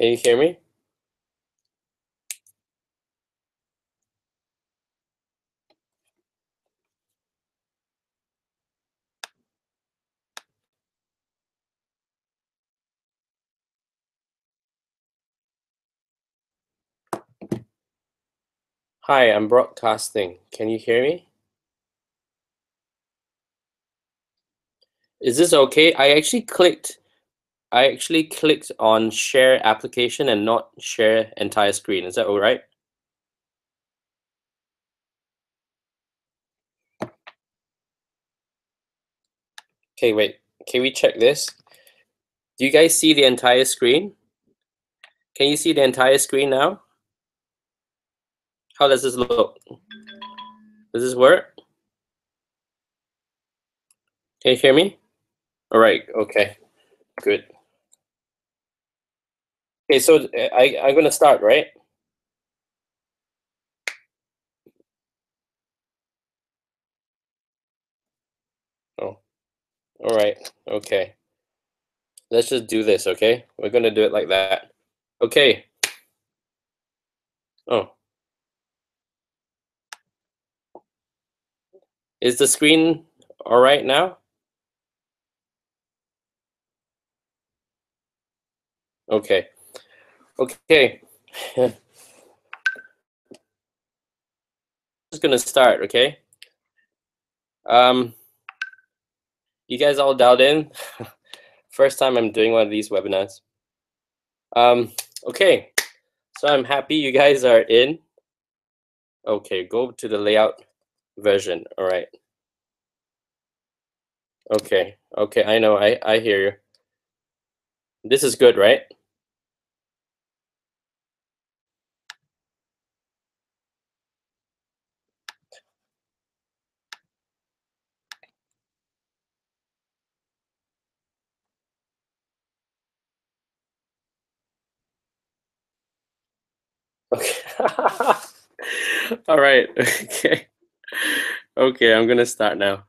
Can you hear me? Hi, I'm broadcasting. Can you hear me? Is this okay? I actually clicked on share application and not share entire screen. Is that all right? Okay, wait. Can we check this? Do you guys see the entire screen? Can you see the entire screen now? How does this look? Does this work? Can you hear me? All right, okay, good. Okay, so I'm gonna start, right? Oh, all right, okay. Let's just do this, okay? We're gonna do it like that. Okay. Oh, is the screen all right now? Okay. Okay. Just gonna start, okay? You guys all dialed in? First time I'm doing one of these webinars. Okay, so I'm happy you guys are in. Okay, go to the layout version. All right. Okay, okay, I know, I hear you. This is good, right? Okay. All right, okay. Okay, I'm gonna start now.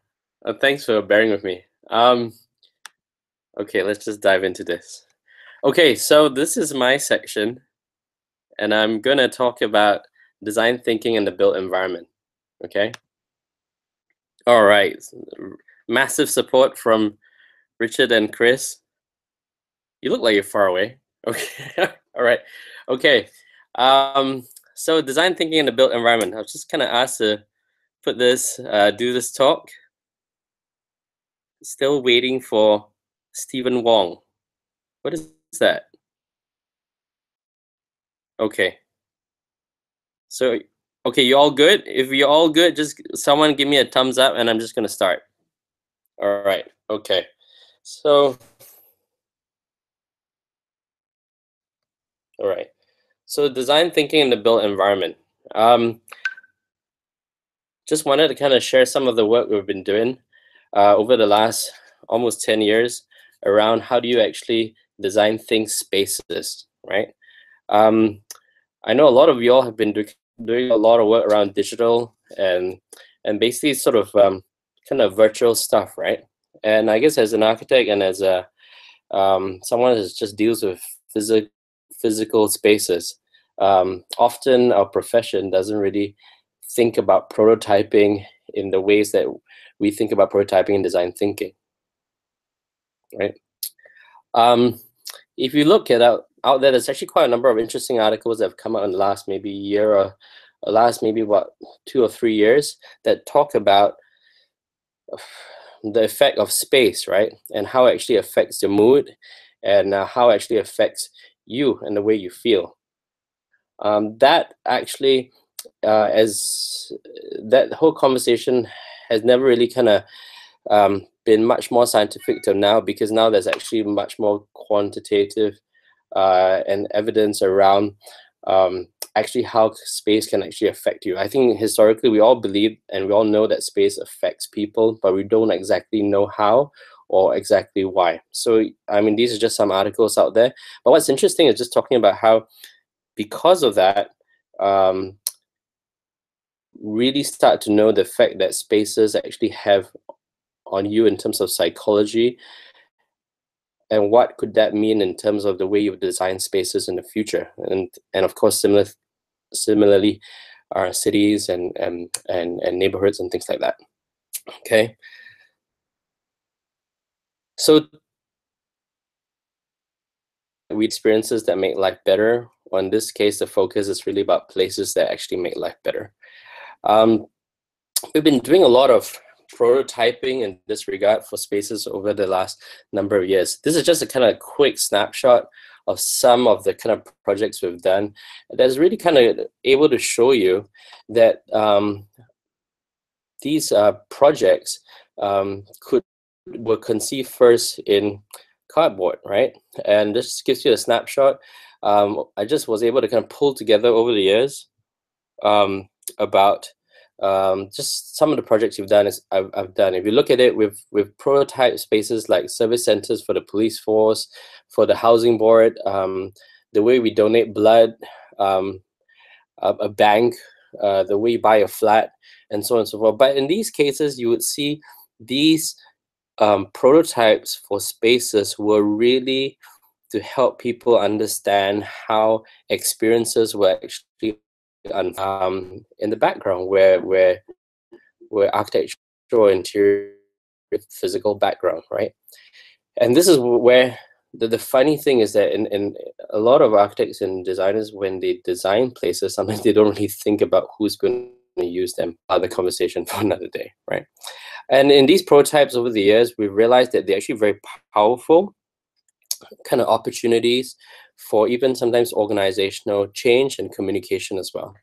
Thanks for bearing with me. Okay, let's just dive into this. Okay, so this is my section, and I'm gonna talk about design thinking in the built environment. Okay. All right. Massive support from Richard and Chris. You look like you're far away. Okay. All right. Okay. So design thinking in the built environment. I was just kind of asked to put this, do this talk. Still waiting for Stephen Wong. What is that? Okay. So, okay, you all good? If you're all good, just someone give me a thumbs up and I'm just gonna start. All right, okay. So, all right. So design thinking in the built environment. Just wanted to kind of share some of the work we've been doing over the last almost 10 years around how do you actually design think spaces, right? I know a lot of y'all have been doing a lot of work around digital and basically sort of kind of virtual stuff, right? And I guess as an architect and as a someone that just deals with physical spaces, often our profession doesn't really think about prototyping in the ways that we think about prototyping and design thinking, right? Um, if you look at out there, there's actually quite a number of interesting articles that have come out in the last maybe year or last maybe what 2 or 3 years that talk about the effect of space, right, and how it actually affects your mood and how it actually affects you and the way you feel. That actually, as that whole conversation has never really kind of been much more scientific till now, because now there's actually much more quantitative and evidence around actually how space can actually affect you. I think historically we all believe and we all know that space affects people, but we don't exactly know how or exactly why. So, I mean, these are just some articles out there. But what's interesting is just talking about how, because of that, um, really start to know the effect that spaces actually have on you in terms of psychology, and what could that mean in terms of the way you design spaces in the future, and of course similarly our cities and neighborhoods and things like that. Okay, so we experiences that make life better. Well, in this case, the focus is really about places that actually make life better. We've been doing a lot of prototyping in this regard for spaces over the last number of years. This is just a kind of quick snapshot of some of the kind of projects we've done that's really kind of able to show you that these projects were conceived first in cardboard, right? And this gives you a snapshot. I just was able to kind of pull together over the years about just some of the projects you've done. I've done. If you look at it, we've prototype spaces like service centers for the police force, for the housing board, the way we donate blood, a bank, the way you buy a flat, and so on and so forth. But in these cases, you would see these prototypes for spaces were really to help people understand how experiences were actually in the background, where architectural interior physical background, right? And this is where the funny thing is that in a lot of architects and designers, when they design places, sometimes they don't really think about who's going to use them. Other conversation for another day, right? And in these prototypes over the years, we realized that they're actually very powerful kind of opportunities for even sometimes organizational change and communication as well.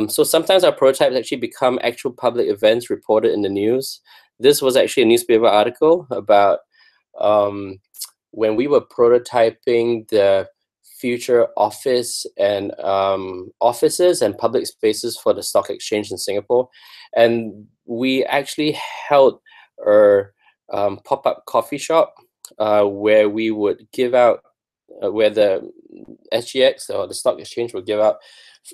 So sometimes our prototypes actually become actual public events reported in the news. This was actually a newspaper article about when we were prototyping the future office and offices and public spaces for the stock exchange in Singapore. And we actually held a pop-up coffee shop where we would give out, where the SGX or the stock exchange would give out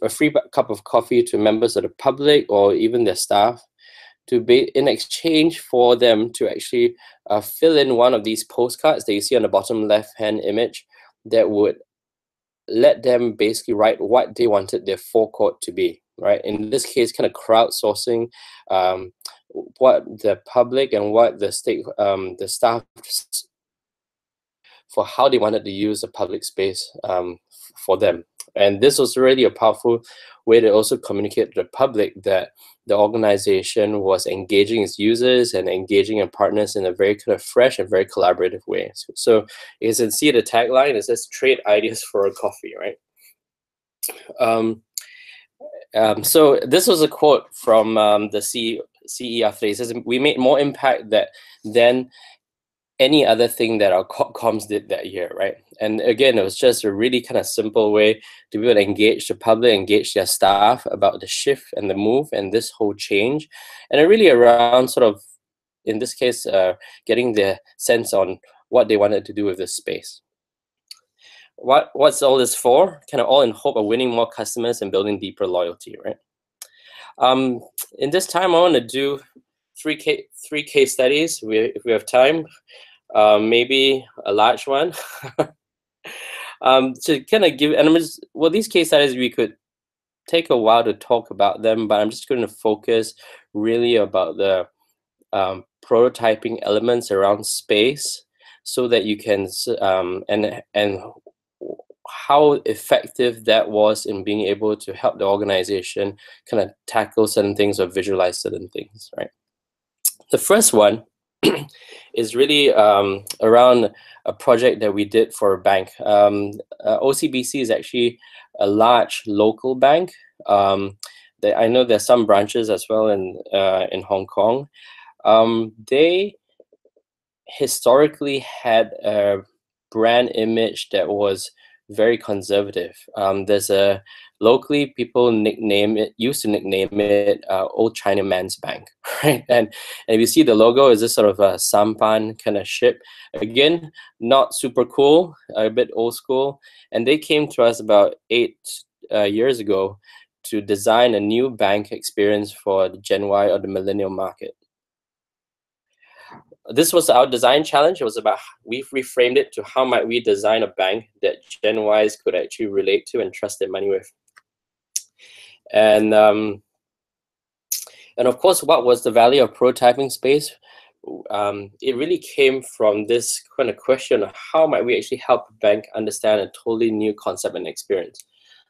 a free cup of coffee to members of the public or even their staff, to be in exchange for them to actually fill in one of these postcards that you see on the bottom left-hand image that would let them basically write what they wanted their forecourt to be, right? In this case, kind of crowdsourcing what the public and what the staff for how they wanted to use the public space for them. And this was really a powerful way to also communicate to the public that the organization was engaging its users and engaging in partners in a very kind of fresh and very collaborative way. So you can see the tagline, it says "Trade ideas for a coffee," right? So this was a quote from the CE after. He says, "We made more impact than any other thing that our comms did that year," right? And again, it was just a really kind of simple way to be able to engage the public, engage their staff about the shift and the move and this whole change, and really around sort of, in this case, getting their sense on what they wanted to do with this space. What's all this for? Kind of all in hope of winning more customers and building deeper loyalty, right? In this time, I want to do three case studies. If we have time. Maybe a large one. To kind of give, and these case studies, we could take a while to talk about them, but I'm just going to focus really about the prototyping elements around space, so that you can and how effective that was in being able to help the organization kind of tackle certain things or visualize certain things, right? The first one is really around a project that we did for a bank. OCBC is actually a large local bank. I know there's some branches as well in Hong Kong. They historically had a brand image that was very conservative. There's a locally people used to nickname it Old China Man's Bank, right? And if you see the logo, is this sort of a sampan kind of ship. Again, not super cool, a bit old school. And they came to us about 8 years ago to design a new bank experience for the Gen Y or the millennial market. this was our design challenge. It was about, we reframed it to how might we design a bank that Gen Ys could actually relate to and trust their money with. And of course, what was the value of prototyping space? It really came from this kind of question of how might we actually help a bank understand a totally new concept and experience.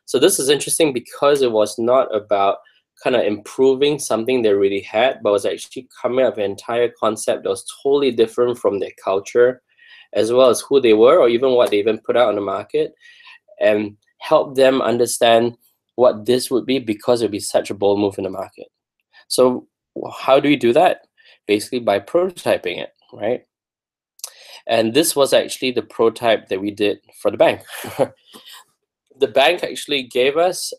So this is interesting because it was not about kind of improving something they already had, but was actually coming up with an entire concept that was totally different from their culture, as well as who they were, or even what they even put out on the market, and help them understand what this would be, because it would be such a bold move in the market. So how do we do that? Basically by prototyping it, right? And this was actually the prototype that we did for the bank. The bank actually gave us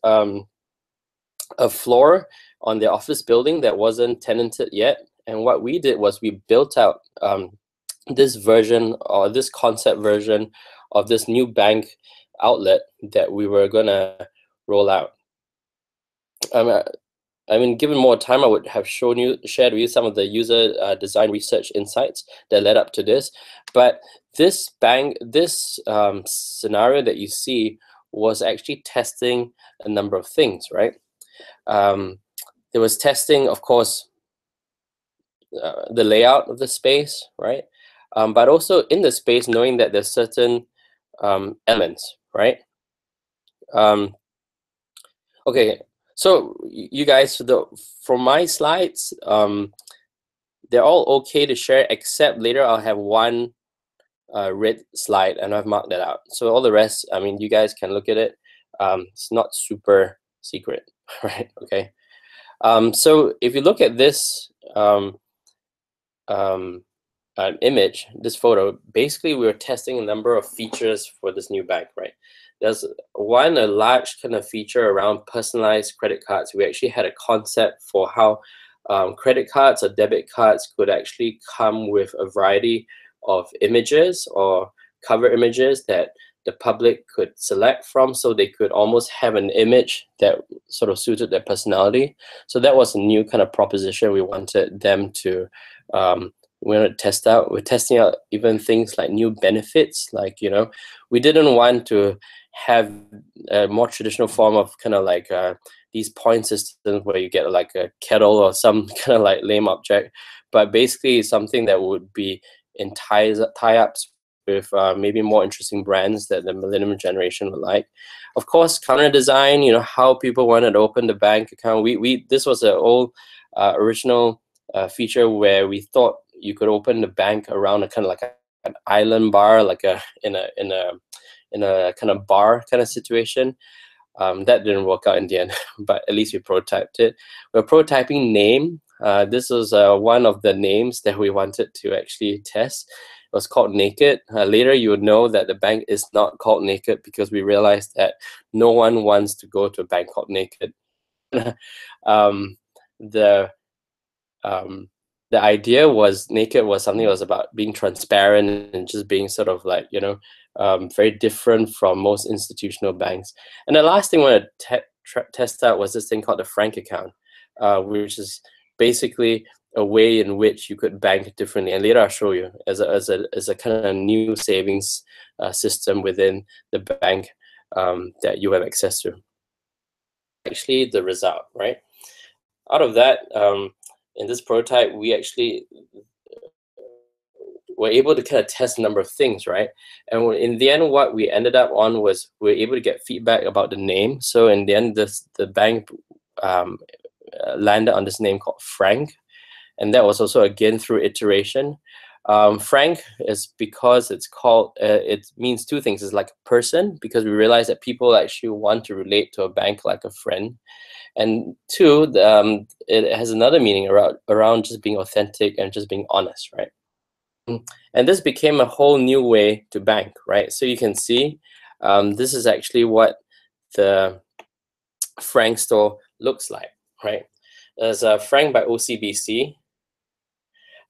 a floor on the office building that wasn't tenanted yet. And what we did was we built out this version, or this concept version of this new bank outlet that we were gonna roll out. I mean, given more time, I would have shared with you some of the user design research insights that led up to this. But this scenario that you see was actually testing a number of things, right? There was testing, of course, the layout of the space, right? But also in the space, knowing that there's certain elements, right? Okay, so you guys, from my slides, they're all okay to share, except later I'll have one red slide, and I've marked that out. So all the rest, I mean, you guys can look at it. It's not super secret, right? Okay. So if you look at this image, this photo, basically we were testing a number of features for this new bank, right? There's a large kind of feature around personalized credit cards. We actually had a concept for how credit cards or debit cards could actually come with a variety of images or cover images that the public could select from, so they could almost have an image that sort of suited their personality. So that was a new kind of proposition we wanted them to we want to test out. We're testing out even things like new benefits, like, you know, we didn't want to have a more traditional form of kind of like these point systems where you get like a kettle or some kind of like lame object, but basically something that would be in tie-ups with maybe more interesting brands that the millennium generation would like. Of course, counter design, you know, how people wanted to open the bank account. This was an old original feature where we thought you could open the bank around a kind of like an island bar, like in a kind of bar kind of situation. That didn't work out in the end, but at least we prototyped it. We're prototyping name. This was one of the names that we wanted to actually test. It was called Naked. Later, you would know that the bank is not called Naked because we realized that no one wants to go to a bank called Naked. The idea was Naked was something that was about being transparent and just being sort of like, you know, very different from most institutional banks. And the last thing I wanted to test out was this thing called the Frank account, which is basically a way in which you could bank differently. And later I'll show you as a kind of new savings system within the bank that you have access to. Actually, the result, right? Out of that, in this prototype, we actually were able to kind of test a number of things, right? And in the end, what we ended up on was we were able to get feedback about the name. So in the end, the bank landed on this name called Frank. And that was also, again, through iteration. Frank is because it's called, it means two things. It's like a person, because we realized that people actually want to relate to a bank like a friend. And two, it has another meaning around just being authentic and just being honest, right? And this became a whole new way to bank, right? So you can see this is actually what the Frank store looks like, right? There's a Frank by OCBC.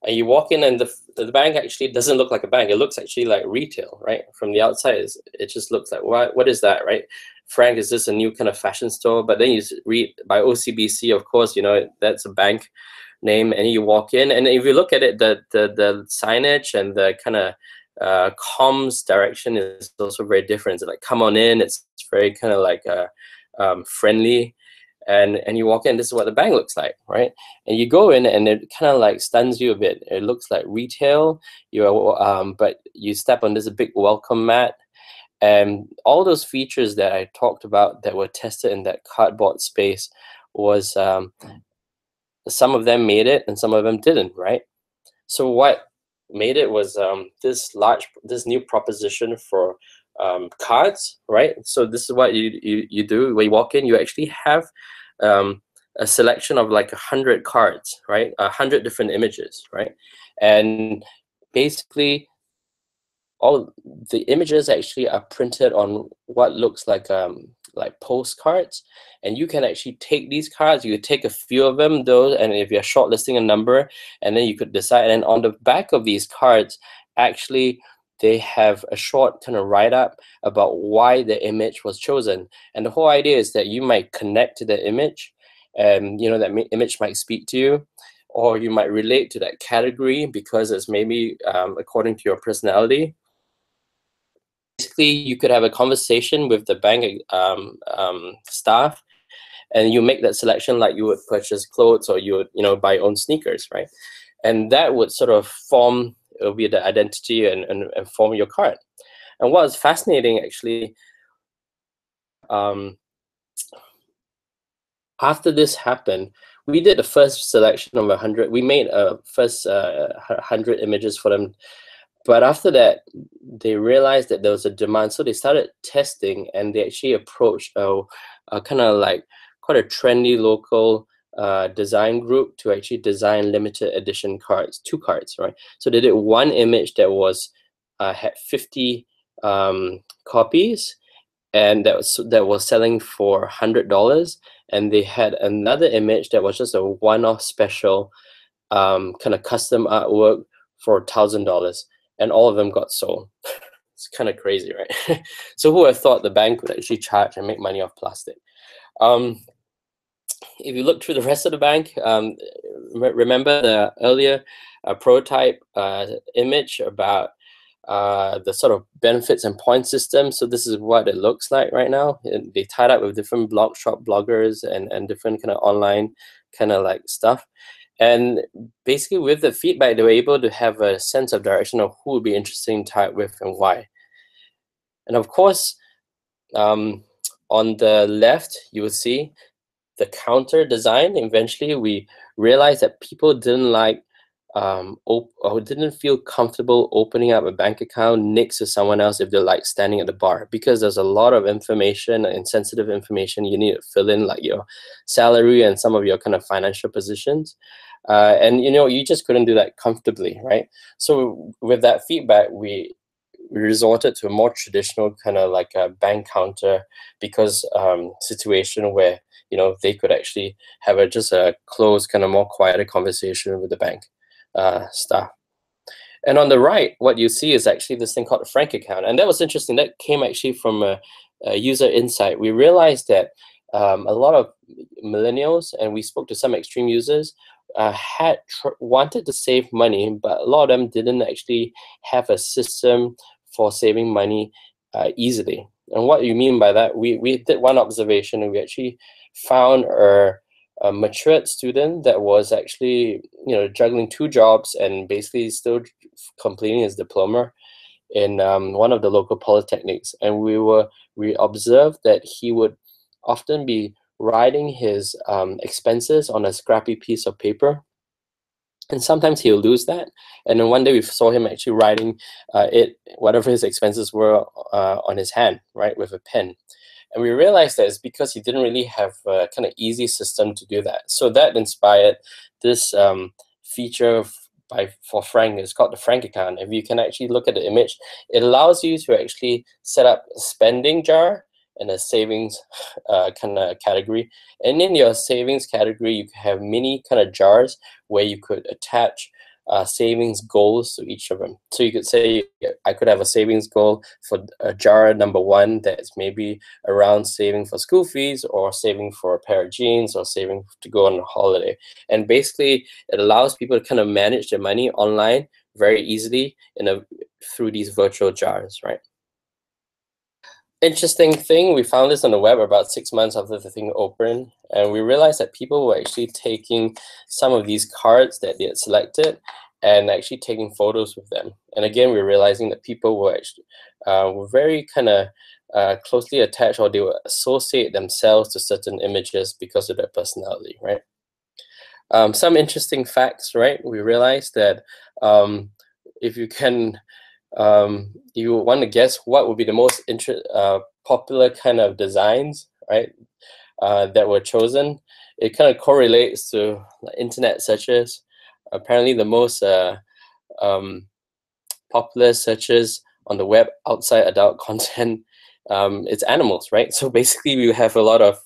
And you walk in and the bank actually doesn't look like a bank. It looks actually like retail, right? From the outside, it just looks like, what is that, right? Frank, is this a new kind of fashion store? But then you read by OCBC, of course, you know, that's a bank, name, and you walk in, and if you look at it, the signage and the kind of comms direction is also very different. It's like, come on in. It's very kind of like friendly, and you walk in. This is what the bank looks like, right? And you go in, and it kind of like stuns you a bit. It looks like retail. But you step on this big welcome mat, and all those features that I talked about that were tested in that cardboard space was some of them made it and some of them didn't, right? So what made it was this new proposition for cards, right? So this is what you do when you walk in. You actually have a selection of like 100 cards, right? 100 different images, right? And basically all the images actually are printed on what looks like postcards, and you can actually take these cards. You could take a few of them, those, and if you're shortlisting a number, and then you could decide. And on the back of these cards, actually, they have a short kind of write-up about why the image was chosen. And the whole idea is that you might connect to the image, and that image might speak to you, or you might relate to that category because it's maybe according to your personality. Basically, you could have a conversation with the bank staff, and you make that selection like you would purchase clothes, or you would buy your own sneakers, right? And that would sort of form, it'll be the identity and form your card. And what's fascinating actually, after this happened, we did the first selection of 100. We made a first 100 images for them. But after that, they realized that there was a demand, so they started testing, and they actually approached a kind of like quite a trendy local design group to actually design limited edition cards, 2 cards, right? So they did one image that was had 50 copies, and that was selling for $100, and they had another image that was just a one-off special kind of custom artwork for $1,000. And all of them got sold. It's kind of crazy, right? So who would have thought the bank would actually charge and make money off plastic? If you look through the rest of the bank, remember the earlier prototype image about the sort of benefits and point system. So this is what it looks like right now. They tied up with different blog shop bloggers and different kind of online kind of like stuff. And basically, with the feedback, they were able to have a sense of direction of who would be interesting to type with and why. And of course, on the left, you will see the counter design. Eventually, we realized that people didn't like or didn't feel comfortable opening up a bank account next to someone else if they're like standing at the bar, because there's a lot of information and sensitive information you need to fill in, like your salary and some of your kind of financial positions. And you just couldn't do that comfortably, right? So with that feedback, we resorted to a more traditional kind of like a bank counter, because situation where they could actually have just a closed kind of more quieter conversation with the bank staff. And on the right, what you see is actually this thing called a Frank account, and that was interesting. That came actually from a user insight. We realized that a lot of millennials, and we spoke to some extreme users, wanted to save money, but a lot of them didn't actually have a system for saving money easily. And what you mean by that, we did one observation, and we actually found a matured student that was actually juggling 2 jobs and basically still completing his diploma in one of the local polytechnics. And we observed that he would often be writing his expenses on a scrappy piece of paper, and sometimes he'll lose that. And then one day we saw him actually writing whatever his expenses were on his hand, right, with a pen. And we realized that it's because he didn't really have a kind of easy system to do that. So that inspired this feature for Frank. It's called the Frank account. If you can actually look at the image, it allows you to actually set up a spending jar and a savings kind of category. And in your savings category, you can have mini kind of jars where you could attach savings goals to each of them. So you could say I could have a savings goal for jar number 1 that's maybe around saving for school fees, or saving for a pair of jeans, or saving to go on a holiday. And basically it allows people to kind of manage their money online very easily through these virtual jars, right? Interesting thing, we found this on the web about 6 months after the thing opened, and we realized that people were actually taking some of these cards that they had selected and actually taking photos with them. And again, we're realizing that people were actually were very kind of closely attached, or they would associate themselves to certain images because of their personality, right? Some interesting facts, right? We realized that if you can you want to guess what would be the most popular kind of designs, right, that were chosen, it kind of correlates to internet searches. Apparently the most popular searches on the web outside adult content, it's animals, right? So basically we have a lot of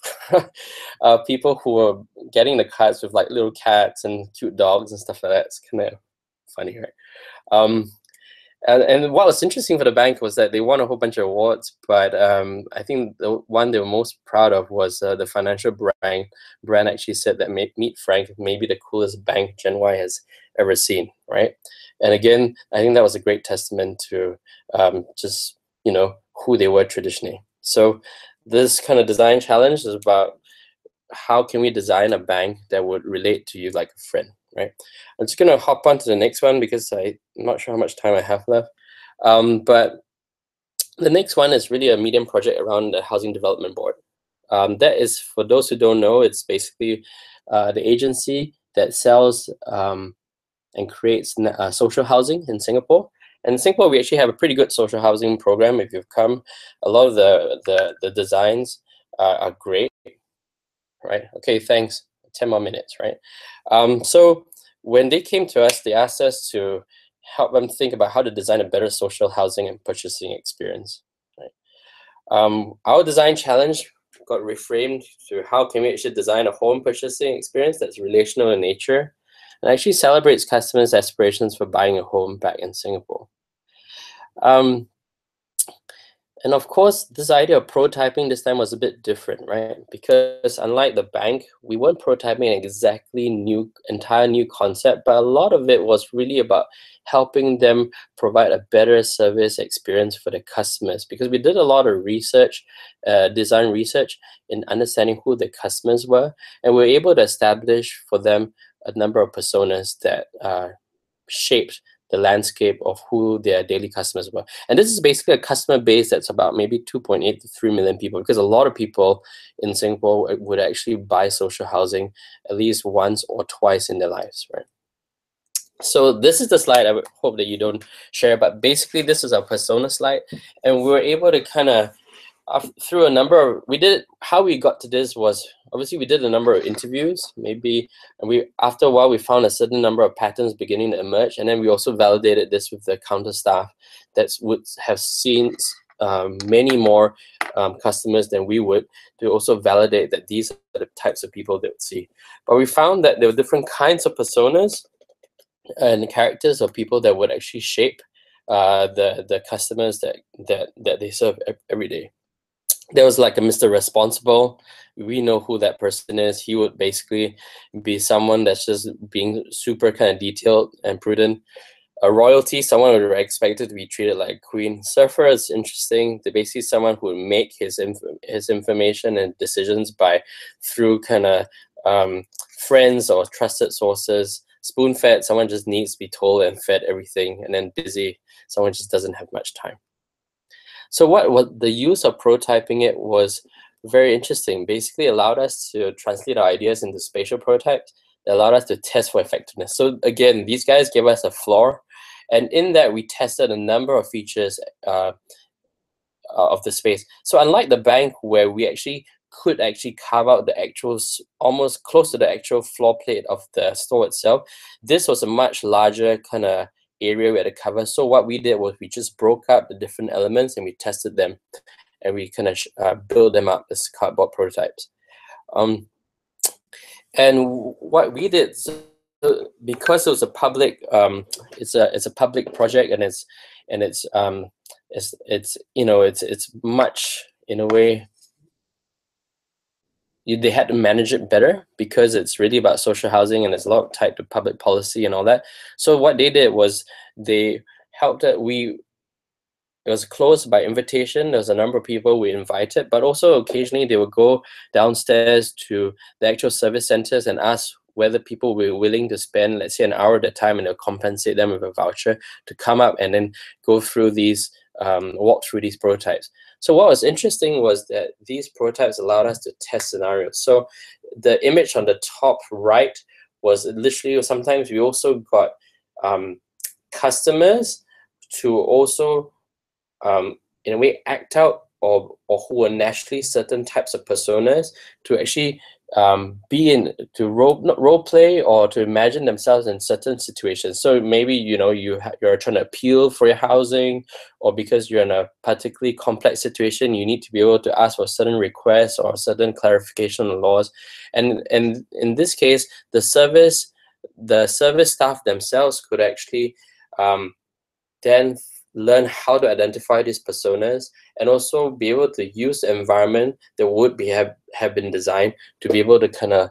people who are getting the cards with like little cats and cute dogs and stuff like that. It's kind of funny, right? And what was interesting for the bank was that they won a whole bunch of awards, but I think the one they were most proud of was the financial brand actually said that Meet Frank may be the coolest bank Gen Y has ever seen, right? And again, I think that was a great testament to just, you know, who they were traditionally. So this kind of design challenge is about how can we design a bank that would relate to you like a friend, right? I'm just gonna hop on to the next one because I'm not sure how much time I have left. But the next one is really a medium project around the Housing Development Board. That is, for those who don't know, it's basically the agency that sells and creates social housing in Singapore. And in Singapore, we actually have a pretty good social housing program. If you've come, a lot of the designs are great, right? Okay, thanks. 10 more minutes, right? So when they came to us, they asked us to help them think about how to design a better social housing and purchasing experience, right? Our design challenge got reframed to how can we actually design a home purchasing experience that's relational in nature and actually celebrates customers' aspirations for buying a home back in Singapore. And of course, this idea of prototyping this time was a bit different, right? Because unlike the bank, we weren't prototyping an exactly entire new concept, but a lot of it was really about helping them provide a better service experience for their customers. Because we did a lot of research, design research, in understanding who the customers were, and we were able to establish for them a number of personas that shaped the landscape of who their daily customers were. And this is basically a customer base that's about maybe 2.8 to 3 million people, because a lot of people in Singapore would actually buy social housing at least once or twice in their lives, right? So this is the slide I would hope that you don't share, but basically this is our persona slide, and we were able to kind of through a number of, how we got to this was, obviously we did a number of interviews, maybe, and after a while we found a certain number of patterns beginning to emerge, and then we also validated this with the counter staff that would have seen many more customers than we would, to also validate that these are the types of people they would see. But we found that there were different kinds of personas and characters of people that would actually shape the customers that they serve every day. There was like a Mr. Responsible. We know who that person is. He would basically be someone that's just being super kind of detailed and prudent. A royalty, someone would be expected to be treated like a queen. Surfer is interesting. They're basically someone who would make his information and decisions through kind of friends or trusted sources. Spoon-fed, someone just needs to be told and fed everything. And then busy, someone just doesn't have much time. So what the use of prototyping it was very interesting. Basically allowed us to translate our ideas into spatial prototypes that allowed us to test for effectiveness. So again, these guys gave us a floor, and in that we tested a number of features of the space. So unlike the bank, where we could carve out the actual, almost close to the actual floor plate of the store itself, this was a much larger kind of area we had to cover. So what we did was we just broke up the different elements and we tested them, and we kind of build them up as cardboard prototypes. And what we did, so because it was a public, it's a public project, and it's you know, it's much, in a way, they had to manage it better because it's really about social housing and it's a lot tied to public policy and all that. So what they did was they helped it. It was closed by invitation. There was a number of people we invited, but also occasionally they would go downstairs to the actual service centers and ask whether people were willing to spend, let's say, an hour at a time, and they'll compensate them with a voucher to come up and then go through these, walk through these prototypes. So what was interesting was that these prototypes allowed us to test scenarios. So the image on the top right was literally, sometimes we also got customers to also, in a way, act out or who were naturally certain types of personas to actually be in, to role play or to imagine themselves in certain situations. So maybe, you know, you're trying to appeal for your housing, or because you're in a particularly complex situation, you need to be able to ask for certain requests or certain clarification on laws. And in this case, the service staff themselves could actually then learn how to identify these personas, and also be able to use the environment that would have been designed to be able to kind of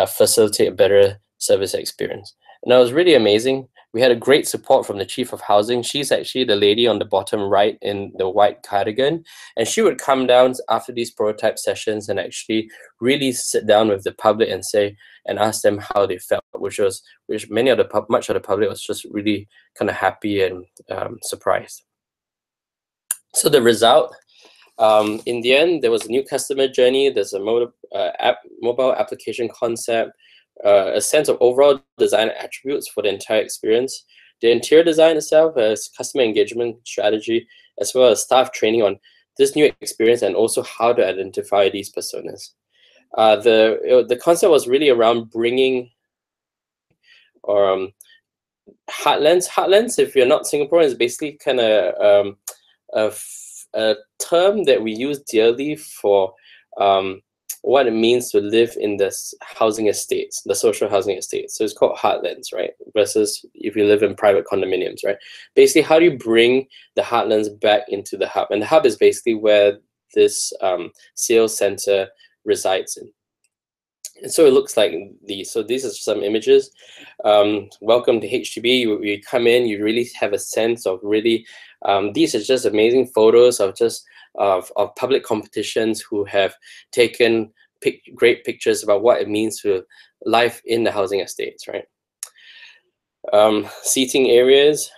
facilitate a better service experience. And that was really amazing. We had a great support from the Chief of Housing. She's actually the lady on the bottom right in the white cardigan, and she would come down after these prototype sessions and actually really sit down with the public and say, and ask them how they felt, which much of the public was just really kind of happy and surprised. So the result, in the end, there was a new customer journey. There's a mobile application concept, a sense of overall design attributes for the entire experience. The interior design itself has customer engagement strategy, as well as staff training on this new experience and also how to identify these personas. The concept was really around bringing heartlands. Heartlands, if you're not Singaporean, is basically kind of a term that we use dearly for what it means to live in this housing estates, the social housing estates. So it's called heartlands, right? Versus if you live in private condominiums, right? Basically, how do you bring the heartlands back into the hub? And the hub is basically where this sales center resides in. And so it looks like these. So these are some images. Welcome to HDB. You come in, you really have a sense of really, these are just amazing photos of just of public competitions who have taken great pictures about what it means to life in the housing estates, right? Seating areas.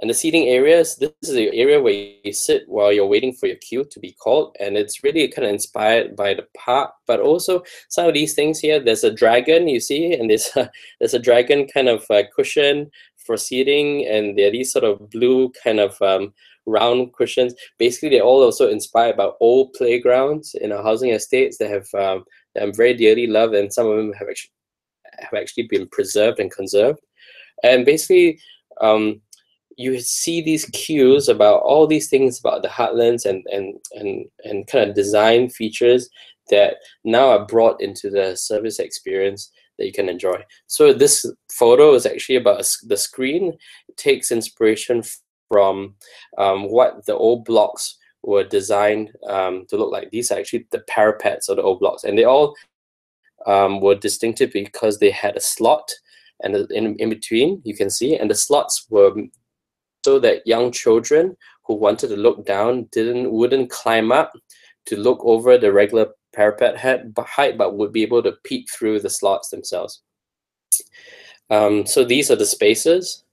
And the seating areas, this is the area where you sit while you're waiting for your queue to be called. And it's really kind of inspired by the park, but also some of these things here. There's a dragon, you see, and there's a dragon kind of cushion for seating. And there are these sort of blue kind of round cushions. Basically, they're all also inspired by old playgrounds in our housing estates that have that I'm very dearly loved, and some of them have actually been preserved and conserved. And basically, you see these cues about all these things about the heartlands and kind of design features that now are brought into the service experience that you can enjoy. So this photo is actually about the screen. It takes inspiration from what the old blocks were designed to look like. These are actually the parapets of the old blocks, and they all were distinctive because they had a slot, and in between you can see, and the slots were so that young children who wanted to look down wouldn't climb up to look over the regular parapet height, but would be able to peek through the slots themselves. So these are the spaces.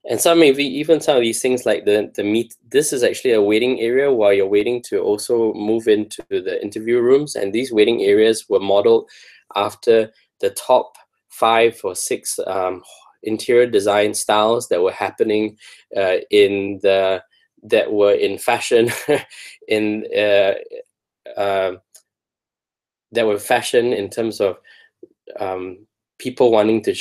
And even some of these things like this is actually a waiting area while you're waiting to also move into the interview rooms. And these waiting areas were modeled after the top 5 or 6 interior design styles that were happening that were in fashion that were fashion in terms of people wanting to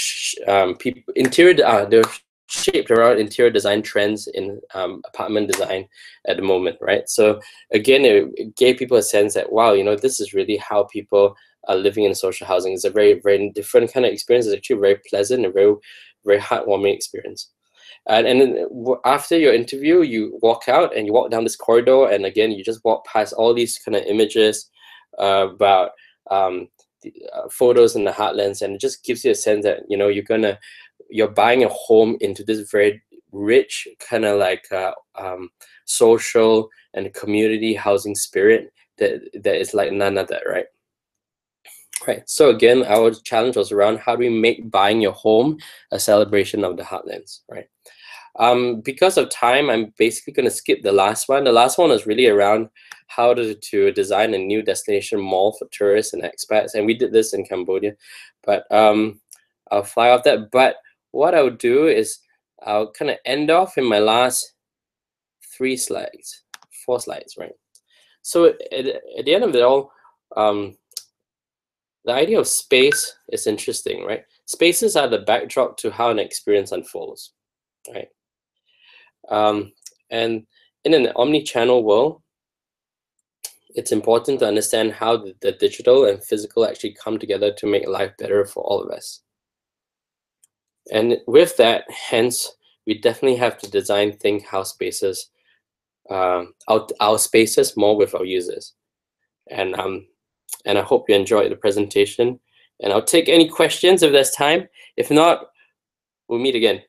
they're shaped around interior design trends in apartment design at the moment, right? So again, it gave people a sense that, wow, you know, this is really how people living in social housing. It's a very, very different kind of experience. It's actually very pleasant and very, very heartwarming experience. And then after your interview, you walk out and you walk down this corridor, and again, you just walk past all these kind of images about photos in the heartlands, and it just gives you a sense that you're buying a home into this very rich kind of like social and community housing spirit that is like none other, right? Right. So again, our challenge was around how do we make buying your home a celebration of the heartlands, right? Because of time, I'm basically going to skip the last one. The last one is really around how to design a new destination mall for tourists and expats, and we did this in Cambodia, but I'll fly off that. But what I'll do is I'll kind of end off in my last 4 slides, right? So at the end of it all, the idea of space is interesting, right? Spaces are the backdrop to how an experience unfolds, right? And in an omni-channel world, it's important to understand how the digital and physical actually come together to make life better for all of us. And with that, hence, we definitely have to think how spaces, our spaces more with our users. And I hope you enjoyed the presentation. And I'll take any questions if there's time. If not, we'll meet again.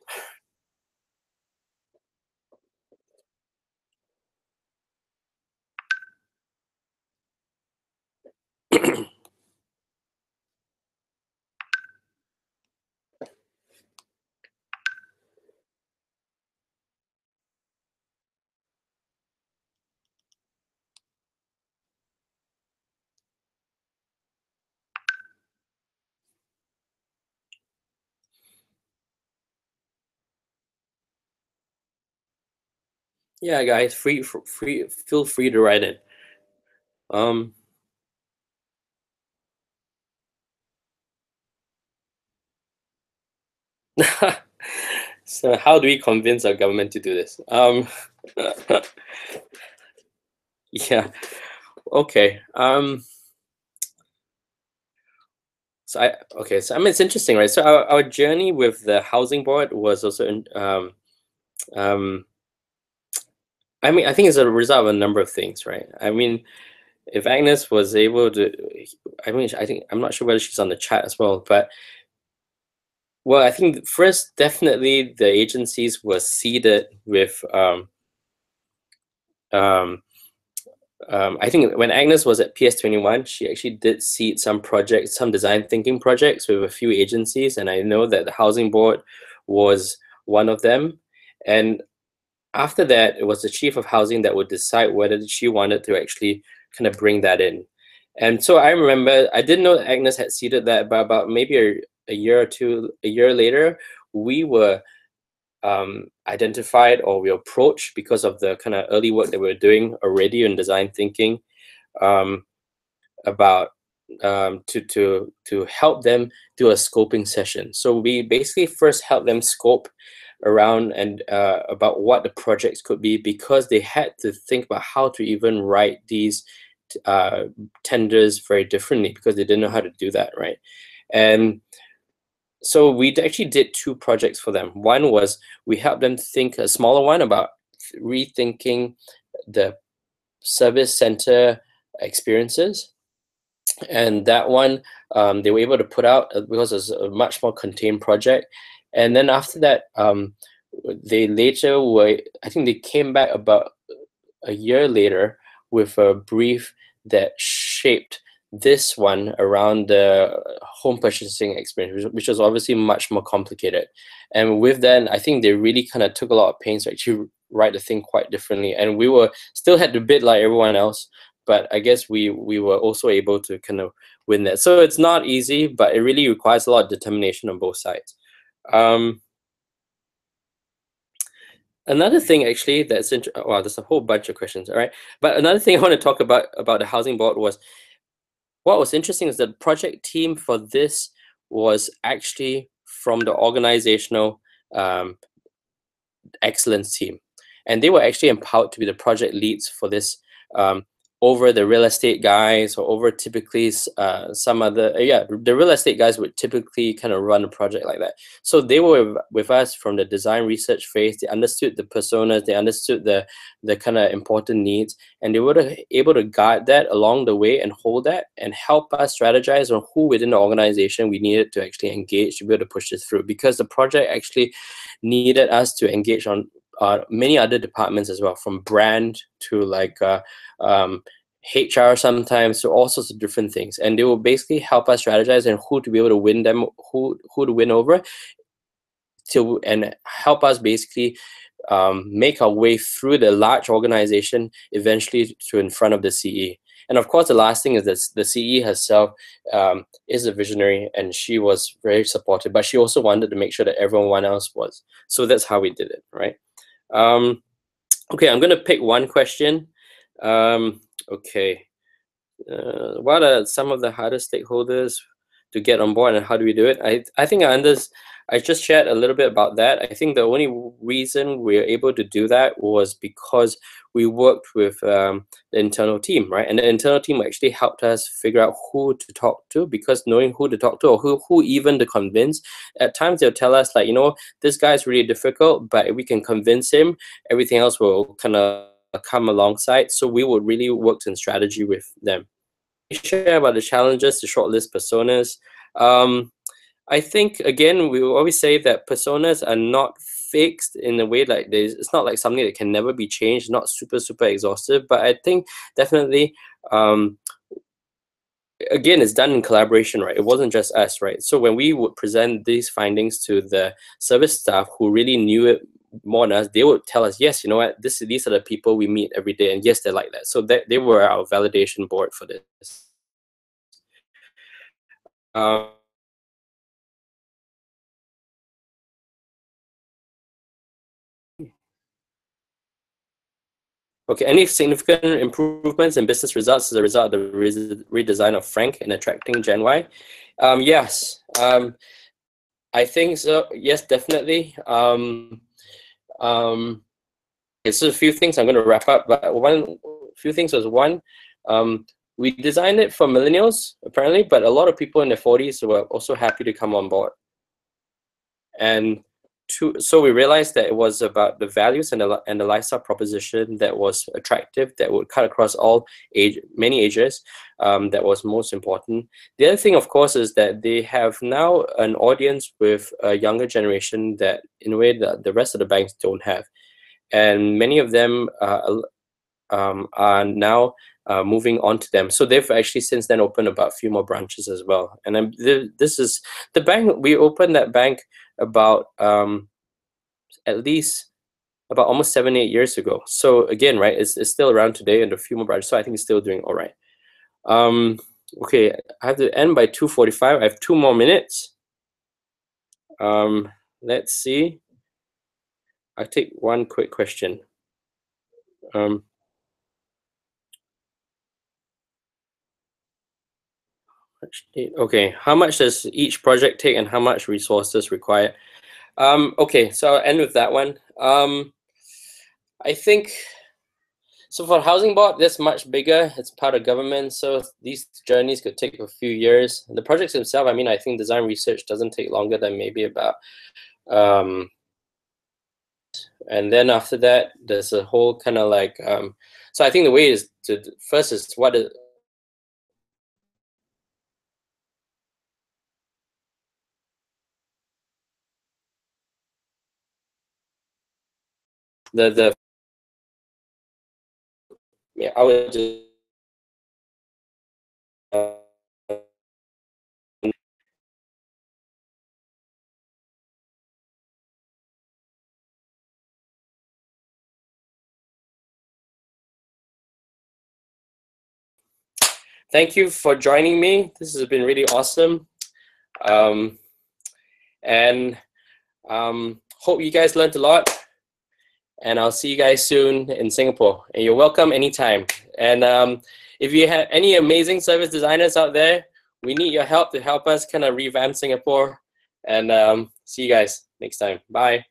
Yeah, guys, feel free to write in. So how do we convince our government to do this? Yeah, okay. So I mean, it's interesting, right? So our journey with the housing board was also I mean, I think it's a result of a number of things, right? I mean, if Agnes was able to, I mean, I'm not sure whether she's on the chat as well, but well, I think first, definitely the agencies were seeded with I think when Agnes was at PS21, she actually did seed some projects, some design thinking projects with a few agencies, and I know that the housing board was one of them. And after that, it was the chief of housing that would decide whether she wanted to actually kind of bring that in. And so I remember, I didn't know that Agnes had seeded that, but about maybe a year later, we were identified, or we approached, because of the kind of early work that we were doing already in design thinking, about to help them do a scoping session. So we basically first helped them scope around and about what the projects could be, because they had to think about how to even write these tenders very differently, because they didn't know how to do that, right? And so we actually did 2 projects for them. One was we helped them think, a smaller one, about rethinking the service center experiences. And that one, they were able to put out because it's a much more contained project. And then after that, they later were, I think they came back about a year later with a brief that shaped this one around the home purchasing experience, which was obviously much more complicated. And with that, I think they really kind of took a lot of pains to actually write the thing quite differently. And we were still had to bid like everyone else, but I guess we were also able to kind of win that. So it's not easy, but it really requires a lot of determination on both sides. Another thing, actually, that's wow, there's a whole bunch of questions. All right, but another thing I want to talk about the housing board was, what was interesting is that the project team for this was actually from the organizational excellence team, and they were actually empowered to be the project leads for this over the real estate guys, or over typically some other, the real estate guys would typically kind of run a project like that. So they were with us from the design research phase. They understood the personas, they understood the kind of important needs, and they were able to guide that along the way and hold that and help us strategize on who within the organization we needed to actually engage to be able to push this through, because the project actually needed us to engage on many other departments as well, from brand to like HR sometimes, to all sorts of different things. And they will basically help us strategize and who to be able to win them, who to win over, and help us basically make our way through the large organization, eventually to in front of the CE. And of course, the last thing is that the CE herself is a visionary, and she was very supportive, but she also wanted to make sure that everyone else was. So that's how we did it, right? Okay, I'm going to pick one question. Okay. What are some of the hardest stakeholders to get on board, and how do we do it? I think I just shared a little bit about that. I think the only reason we were able to do that was because we worked with the internal team, right? And the internal team actually helped us figure out who to talk to, because knowing who to talk to, or who even to convince, at times they'll tell us like, this guy's really difficult, but if we can convince him, everything else will kind of come alongside. So we would really work in strategy with them. Share about the challenges to shortlist personas. I think, again, we will always say that personas are not fixed in a way like this. It's not like something that can never be changed, not super exhaustive, but I think definitely again, it's done in collaboration, right? It wasn't just us, right? So when we would present these findings to the service staff who really knew it more than us, they would tell us, yes, you know what, these are the people we meet every day, and yes, they're like that. So they were our validation board for this. Okay, any significant improvements in business results as a result of the redesign of Frank in attracting Gen Y? Yes, I think so. Yes, definitely. It's a few things. I'm going to wrap up, but few things was one, we designed it for millennials apparently, but a lot of people in their 40s were also happy to come on board. And so we realized that it was about the values and the lifestyle proposition that was attractive, that would cut across many ages, that was most important. The other thing, of course, is that they have now an audience with a younger generation that, in a way, that the rest of the banks don't have. And many of them are now moving on to them. So they've actually since then opened about a few more branches as well. And this is the bank. We opened that bank about at least about almost 7-8 years ago. So again, right, it's still around today, and a few more branches. So I think it's still doing all right. Okay, I have to end by 2:45. I have 2 more minutes. Let's see. I'll take one quick question. Okay, how much does each project take, and how much resources required? Okay, so I'll end with that one. I think, so for housing board, that's much bigger. It's part of government, so these journeys could take a few years. The projects themselves, I mean, I think design research doesn't take longer than maybe about, and then after that, there's a whole kind of like, so I think the way is to, first is what is, yeah, I would just, thank you for joining me. This has been really awesome. And hope you guys learned a lot. And I'll see you guys soon in Singapore. And you're welcome anytime. And if you have any amazing service designers out there, we need your help to help us kind of revamp Singapore. And see you guys next time. Bye.